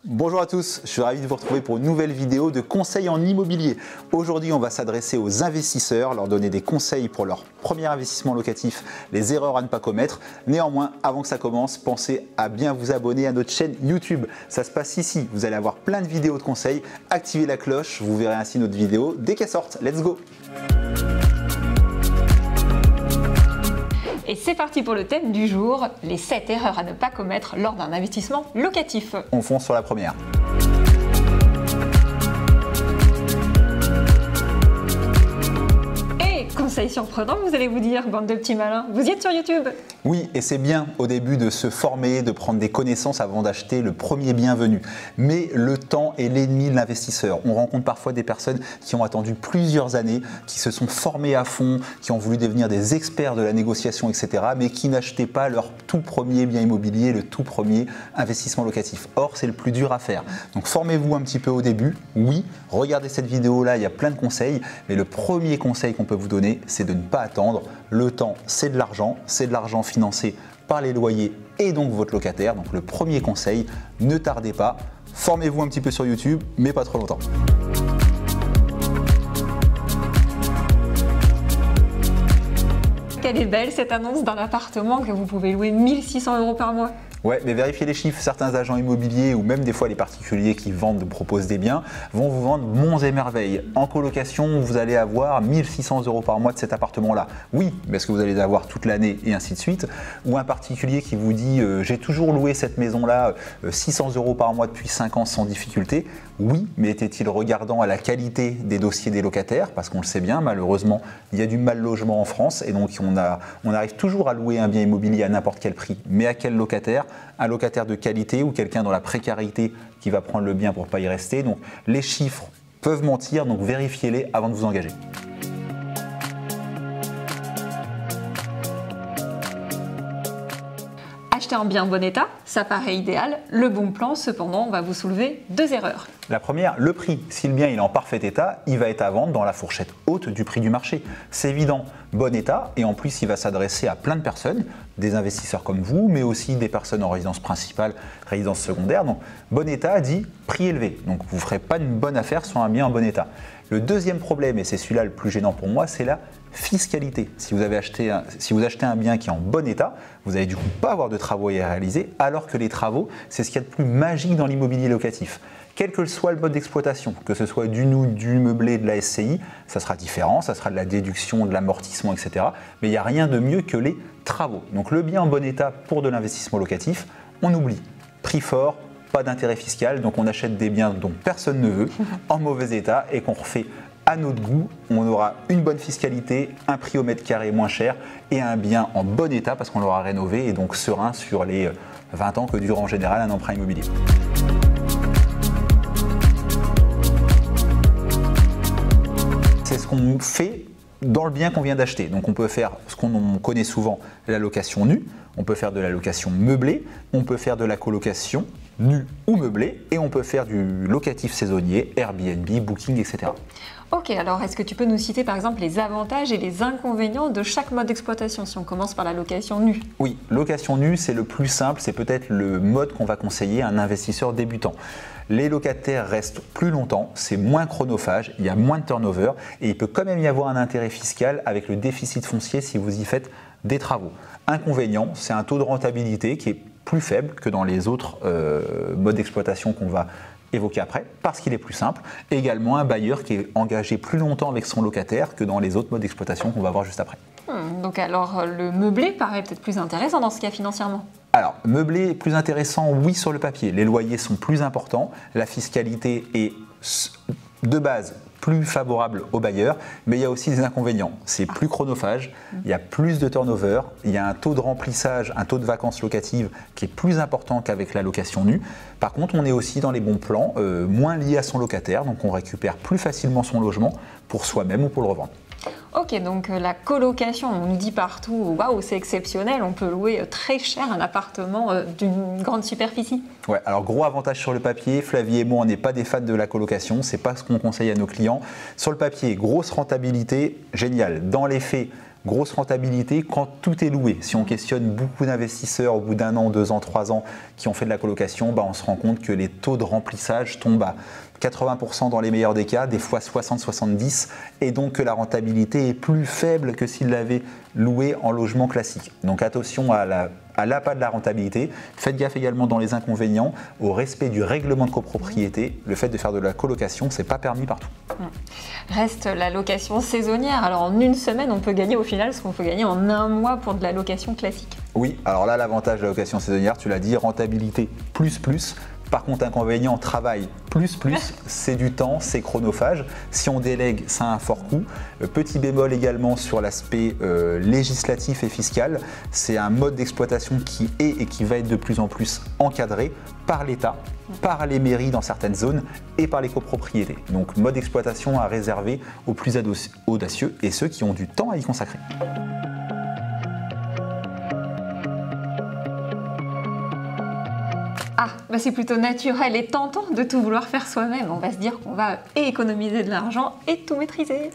Bonjour à tous, je suis ravi de vous retrouver pour une nouvelle vidéo de conseils en immobilier. Aujourd'hui, on va s'adresser aux investisseurs, leur donner des conseils pour leur premier investissement locatif, les erreurs à ne pas commettre. Néanmoins, avant que ça commence, pensez à bien vous abonner à notre chaîne YouTube. Ça se passe ici, vous allez avoir plein de vidéos de conseils. Activez la cloche, vous verrez ainsi notre vidéo dès qu'elle sorte. Let's go! Et c'est parti pour le thème du jour, les 7 erreurs à ne pas commettre lors d'un investissement locatif. On fonce sur la première. Conseil surprenant, vous allez vous dire, bande de petits malins, vous y êtes sur YouTube. Oui, et c'est bien au début de se former, de prendre des connaissances avant d'acheter le premier bien venu. Mais le temps est l'ennemi de l'investisseur. On rencontre parfois des personnes qui ont attendu plusieurs années, qui se sont formées à fond, qui ont voulu devenir des experts de la négociation, etc., mais qui n'achetaient pas leur tout premier bien immobilier, le tout premier investissement locatif. Or, c'est le plus dur à faire. Donc, formez-vous un petit peu au début. Oui, regardez cette vidéo-là, il y a plein de conseils, mais le premier conseil qu'on peut vous donner, c'est de ne pas attendre. Le temps, c'est de l'argent financé par les loyers et donc votre locataire. Donc le premier conseil, ne tardez pas, formez-vous un petit peu sur YouTube, mais pas trop longtemps. Quelle est belle cette annonce d'un appartement que vous pouvez louer 1 600 € par mois. Ouais, mais vérifiez les chiffres. Certains agents immobiliers ou même des fois les particuliers qui vendent ou proposent des biens vont vous vendre monts et merveilles. En colocation, vous allez avoir 1 600 € par mois de cet appartement-là. Oui, parce que vous allez avoir toute l'année et ainsi de suite. Ou un particulier qui vous dit j'ai toujours loué cette maison-là 600 € par mois depuis 5 ans sans difficulté. Oui, mais était-il regardant à la qualité des dossiers des locataires? Parce qu'on le sait bien, malheureusement, il y a du mal logement en France et donc on arrive toujours à louer un bien immobilier à n'importe quel prix. Mais à quel locataire? Un locataire de qualité ou quelqu'un dans la précarité qui va prendre le bien pour ne pas y rester. Donc les chiffres peuvent mentir, donc vérifiez-les avant de vous engager. Acheter un bien en bon état, ça paraît idéal. Le bon plan, cependant, va vous soulever 2 erreurs. La première, le prix. Si le bien est en parfait état, il va être à vendre dans la fourchette haute du prix du marché. C'est évident, bon état, et en plus il va s'adresser à plein de personnes, des investisseurs comme vous, mais aussi des personnes en résidence principale, résidence secondaire. Donc bon état dit prix élevé. Donc vous ne ferez pas une bonne affaire sur un bien en bon état. Le deuxième problème, et c'est celui-là le plus gênant pour moi, c'est la fiscalité. Si vous achetez un bien qui est en bon état, vous n'allez du coup pas avoir de travaux à réaliser, alors que les travaux, c'est ce qu'il y a de plus magique dans l'immobilier locatif. Quel que soit le mode d'exploitation, que ce soit du nu, du meublé, de la SCI, ça sera différent, ça sera de la déduction, de l'amortissement, etc. Mais il n'y a rien de mieux que les travaux. Donc le bien en bon état pour de l'investissement locatif, on oublie. Prix fort, pas d'intérêt fiscal, donc on achète des biens dont personne ne veut, en mauvais état et qu'on refait à notre goût. On aura une bonne fiscalité, un prix au mètre carré moins cher et un bien en bon état parce qu'on l'aura rénové et donc serein sur les 20 ans que dure en général un emprunt immobilier. C'est ce qu'on fait dans le bien qu'on vient d'acheter. Donc on peut faire ce qu'on connaît souvent, la location nue, on peut faire de la location meublée, on peut faire de la colocation nue ou meublée et on peut faire du locatif saisonnier, Airbnb, Booking, etc. Ok, alors est-ce que tu peux nous citer par exemple les avantages et les inconvénients de chaque mode d'exploitation si on commence par la location nue? Oui, location nue, c'est le plus simple, c'est peut-être le mode qu'on va conseiller à un investisseur débutant. Les locataires restent plus longtemps, c'est moins chronophage, il y a moins de turnover et il peut quand même y avoir un intérêt fiscal avec le déficit foncier si vous y faites des travaux. Inconvénient, c'est un taux de rentabilité qui est plus faible que dans les autres modes d'exploitation qu'on va évoquer après, parce qu'il est plus simple. Et également un bailleur qui est engagé plus longtemps avec son locataire que dans les autres modes d'exploitation qu'on va voir juste après. Donc alors le meublé paraît peut-être plus intéressant dans ce cas financièrement. Alors, meublé est plus intéressant, oui, sur le papier. Les loyers sont plus importants, la fiscalité est de base plus favorable aux bailleurs, mais il y a aussi des inconvénients. C'est plus chronophage, il y a plus de turnover, il y a un taux de remplissage, un taux de vacances locatives qui est plus important qu'avec la location nue. Par contre, on est aussi dans les bons plans, moins lié à son locataire, donc on récupère plus facilement son logement pour soi-même ou pour le revendre. Ok, donc la colocation, on nous dit partout, waouh, c'est exceptionnel, on peut louer très cher un appartement d'une grande superficie. Ouais, alors gros avantage sur le papier, Flavie et moi, on n'est pas des fans de la colocation, c'est pas ce qu'on conseille à nos clients. Sur le papier, grosse rentabilité, génial. Dans les faits, grosse rentabilité quand tout est loué. Si on questionne beaucoup d'investisseurs au bout d'1 an, 2 ans, 3 ans qui ont fait de la colocation, on se rend compte que les taux de remplissage tombent à 80% dans les meilleurs des cas, des fois 60-70, et donc que la rentabilité est plus faible que s'il l'avait loué en logement classique. Donc attention à l'appât de la rentabilité. Faites gaffe également dans les inconvénients au respect du règlement de copropriété. Le fait de faire de la colocation, c'est pas permis partout. Reste la location saisonnière. Alors en une semaine, on peut gagner au final ce qu'on peut gagner en un mois pour de la location classique. Oui, alors là, l'avantage de la location saisonnière, tu l'as dit, rentabilité plus. Par contre, inconvénient, travail plus, c'est du temps, c'est chronophage. Si on délègue, ça a un fort coût. Petit bémol également sur l'aspect législatif et fiscal, c'est un mode d'exploitation qui est et qui va être de plus en plus encadré par l'État, par les mairies dans certaines zones et par les copropriétés. Donc mode d'exploitation à réserver aux plus audacieux et ceux qui ont du temps à y consacrer. C'est plutôt naturel et tentant de tout vouloir faire soi-même. On va se dire qu'on va économiser de l'argent et tout maîtriser.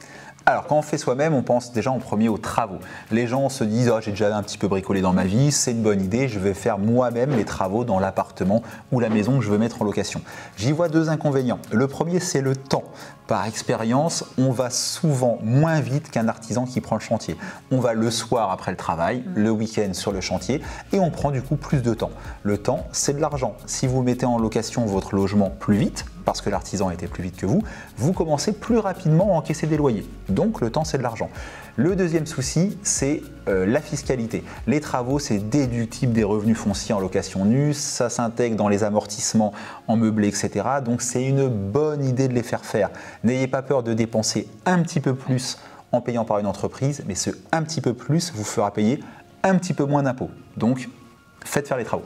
Alors quand on fait soi-même, on pense déjà en premier aux travaux. Les gens se disent j'ai déjà un petit peu bricolé dans ma vie, c'est une bonne idée, je vais faire moi-même les travaux dans l'appartement ou la maison que je veux mettre en location. J'y vois 2 inconvénients. Le premier, c'est le temps. Par expérience, on va souvent moins vite qu'un artisan qui prend le chantier. On va le soir après le travail, le week-end sur le chantier et on prend du coup plus de temps. Le temps, c'est de l'argent. Si vous mettez en location votre logement plus vite, parce que l'artisan était plus vite que vous commencez plus rapidement à encaisser des loyers. Donc le temps, c'est de l'argent. Le deuxième souci, c'est la fiscalité. Les travaux, c'est déductible des revenus fonciers en location nue, ça s'intègre dans les amortissements en meublé, etc. Donc c'est une bonne idée de les faire faire. N'ayez pas peur de dépenser un petit peu plus en payant par une entreprise, mais ce un petit peu plus vous fera payer un petit peu moins d'impôts. Donc faites faire les travaux.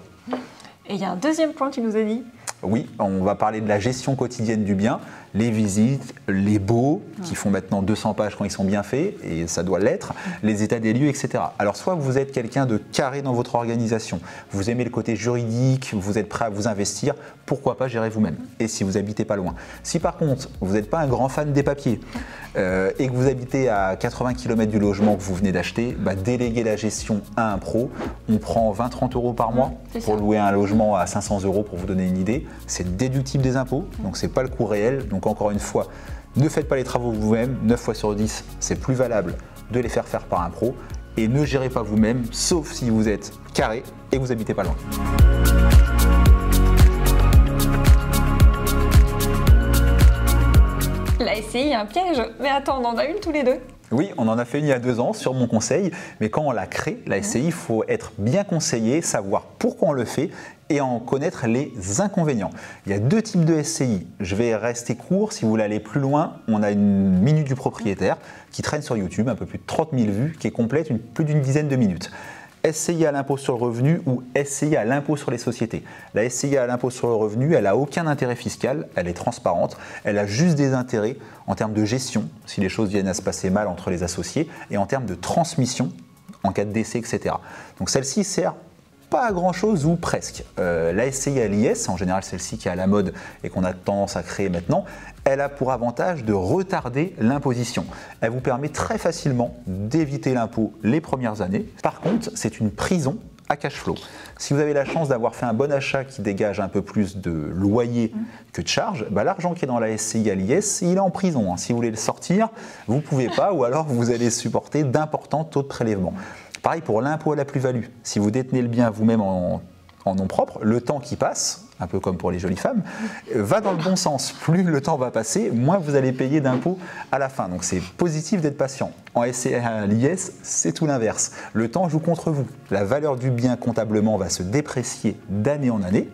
Et il y a un deuxième point que tu nous as dit. Oui, on va parler de la gestion quotidienne du bien, les visites, les baux, qui font maintenant 200 pages quand ils sont bien faits, et ça doit l'être, les états des lieux, etc. Alors soit vous êtes quelqu'un de carré dans votre organisation, vous aimez le côté juridique, vous êtes prêt à vous investir, pourquoi pas gérer vous-même, et si vous habitez pas loin. Si par contre, vous n'êtes pas un grand fan des papiers, et que vous habitez à 80 km du logement que vous venez d'acheter, déléguez la gestion à un pro. On prend 20-30 € par mois pour louer un logement à 500 € pour vous donner une idée. C'est déductible des impôts, donc c'est pas le coût réel. Donc encore une fois, ne faites pas les travaux vous-même. 9 fois sur 10, c'est plus valable de les faire par un pro. Et ne gérez pas vous-même, sauf si vous êtes carré et que vous habitez pas loin. La SCI, un piège. Mais attends, on en a une tous les deux. Oui, on en a fait une il y a 2 ans sur mon conseil, mais quand on l'a créé, la SCI, il faut être bien conseillé, savoir pourquoi on le fait et en connaître les inconvénients. Il y a 2 types de SCI. Je vais rester court, si vous voulez aller plus loin, on a une minute du propriétaire qui traîne sur YouTube, un peu plus de 30 000 vues, qui est complète, plus d'une dizaine de minutes. SCI à l'impôt sur le revenu ou SCI à l'impôt sur les sociétés. La SCI à l'impôt sur le revenu, elle n'a aucun intérêt fiscal, elle est transparente, elle a juste des intérêts en termes de gestion, si les choses viennent à se passer mal entre les associés, et en termes de transmission, en cas de décès, etc. Donc celle-ci sert pas à grand chose ou presque. La SCI à l'IS, en général celle-ci qui est à la mode et qu'on a tendance à créer maintenant, elle a pour avantage de retarder l'imposition. Elle vous permet très facilement d'éviter l'impôt les premières années. Par contre, c'est une prison à cash flow. Si vous avez la chance d'avoir fait un bon achat qui dégage un peu plus de loyer que de charges, l'argent qui est dans la SCI à l'IS, il est en prison. Si vous voulez le sortir, vous ne pouvez pas ou alors vous allez supporter d'importants taux de prélèvement. Pareil pour l'impôt à la plus-value. Si vous détenez le bien vous-même en nom propre, le temps qui passe, un peu comme pour les jolies femmes, va dans le bon sens. Plus le temps va passer, moins vous allez payer d'impôts à la fin. Donc c'est positif d'être patient. En SCI à l'IS, c'est tout l'inverse. Le temps joue contre vous. La valeur du bien comptablement va se déprécier d'année en année,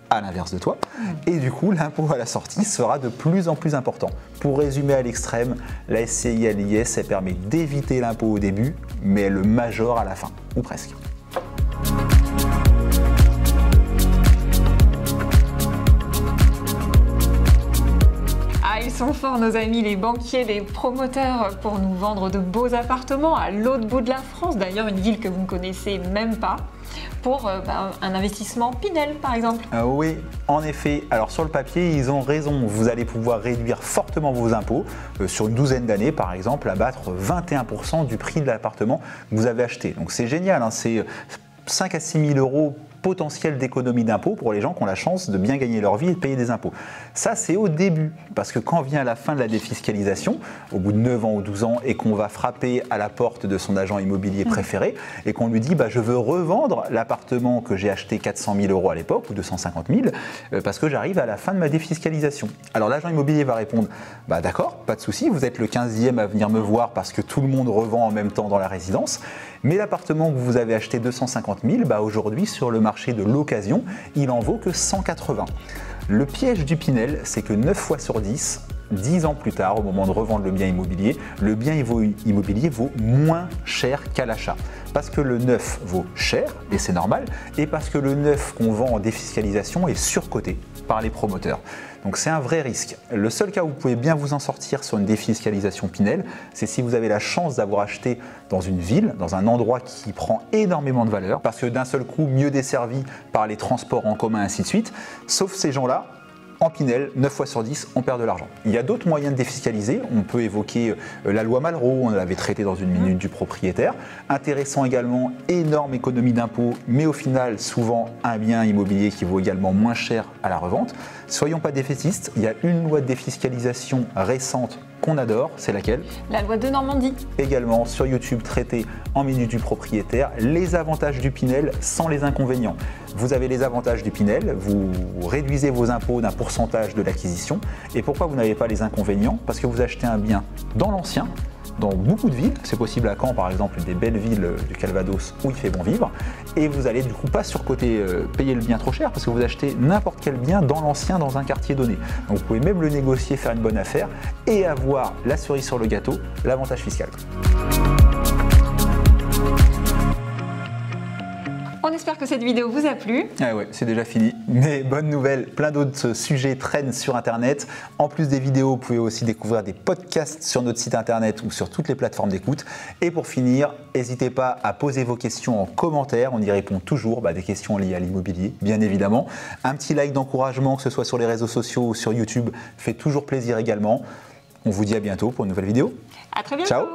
à l'inverse de toi, et du coup l'impôt à la sortie sera de plus en plus important. Pour résumer à l'extrême, la SCI à l'IS, elle permet d'éviter l'impôt au début, mais elle le majore à la fin, ou presque. sont forts nos amis les banquiers, les promoteurs pour nous vendre de beaux appartements à l'autre bout de la France, d'ailleurs une ville que vous ne connaissez même pas, pour un investissement Pinel par exemple. Oui, en effet. Alors sur le papier, ils ont raison. Vous allez pouvoir réduire fortement vos impôts sur une douzaine d'années, par exemple, abattre 21% du prix de l'appartement que vous avez acheté. Donc c'est génial, hein, c'est 5 à 6 000 euros potentiel d'économie d'impôts pour les gens qui ont la chance de bien gagner leur vie et de payer des impôts. Ça, c'est au début, parce que quand vient la fin de la défiscalisation, au bout de 9 ans ou 12 ans, et qu'on va frapper à la porte de son agent immobilier préféré, et qu'on lui dit je veux revendre l'appartement que j'ai acheté 400 000 euros à l'époque, ou 250 000, parce que j'arrive à la fin de ma défiscalisation. Alors l'agent immobilier va répondre d'accord, pas de souci, vous êtes le 15e à venir me voir parce que tout le monde revend en même temps dans la résidence, mais l'appartement que vous avez acheté 250 000, aujourd'hui sur le marché de l'occasion, il en vaut que 180. Le piège du Pinel, c'est que 9 fois sur 10, 10 ans plus tard, au moment de revendre le bien immobilier vaut moins cher qu'à l'achat. Parce que le neuf vaut cher, et c'est normal, et parce que le neuf qu'on vend en défiscalisation est surcoté par les promoteurs. Donc c'est un vrai risque. Le seul cas où vous pouvez bien vous en sortir sur une défiscalisation Pinel, c'est si vous avez la chance d'avoir acheté dans une ville, dans un endroit qui prend énormément de valeur, parce que d'un seul coup, mieux desservi par les transports en commun, ainsi de suite. Sauf ces gens-là, en Pinel, 9 fois sur 10, on perd de l'argent. Il y a d'autres moyens de défiscaliser. On peut évoquer la loi Malraux, on l'avait traité dans une minute du propriétaire. Intéressant également, énorme économie d'impôts, mais au final, souvent un bien immobilier qui vaut également moins cher à la revente. Soyons pas défaitistes, il y a une loi de défiscalisation récente qu'on adore, c'est laquelle? La loi de Normandie. Également sur YouTube traité en minute du propriétaire, les avantages du Pinel sans les inconvénients. Vous avez les avantages du Pinel, vous réduisez vos impôts d'un pourcentage de l'acquisition. Et pourquoi vous n'avez pas les inconvénients? Parce que vous achetez un bien dans l'ancien, dans beaucoup de villes, c'est possible à Caen par exemple, une des belles villes du Calvados où il fait bon vivre, et vous allez du coup pas surcoter, payer le bien trop cher parce que vous achetez n'importe quel bien dans l'ancien, dans un quartier donné. Donc vous pouvez même le négocier, faire une bonne affaire et avoir la cerise sur le gâteau, l'avantage fiscal. On espère que cette vidéo vous a plu. Ah ouais, c'est déjà fini. Mais bonne nouvelle, plein d'autres sujets traînent sur Internet. En plus des vidéos, vous pouvez aussi découvrir des podcasts sur notre site Internet ou sur toutes les plateformes d'écoute. Et pour finir, n'hésitez pas à poser vos questions en commentaire. On y répond toujours, des questions liées à l'immobilier, bien évidemment. Un petit like d'encouragement, que ce soit sur les réseaux sociaux ou sur YouTube, fait toujours plaisir également. On vous dit à bientôt pour une nouvelle vidéo. À très bientôt. Ciao.